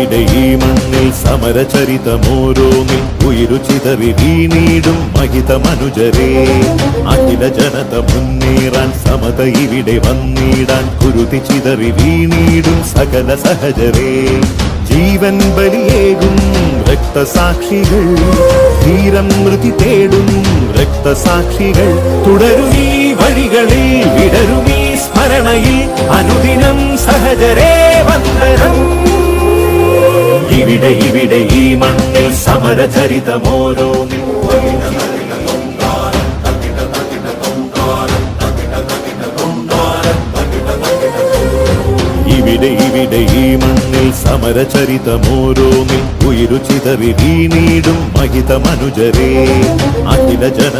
ഇവിടെ ഈ മണ്ണിൽ സമരചരിതമോരോന്നിൽ ഉയിരു ചിതറി വീണീടും മഹിത മനുജരേ. അഖില ജനത മുന്നേറാൻ സമത ഇവിടെ വന്നിടാൻ കുരുതി ചിതറി വീണീടും സകല സഹജരേ. ജീവൻ ബലിയേകും രക്തസാക്ഷികൾ, ധീരം മൃതി തേടും രക്തസാക്ഷികൾ. തുടരുമീ വഴികളിൽ വിടരുമീ സ്മരണയിൽ അനുദിനം സഹജരേ വന്ദനം. ഇവിടെ ഇവിടെ ഈ മണ്ണിൽ സമരചരിതമോരോന്നിൽ ഇവിടെ ഇവിടെ ഈ മണ്ണിൽ സമരചരിതമോരോന്നിൽ ഉയിരു ചിതറി വീണീടും മഹിത മനുജരേ. അഖില ജന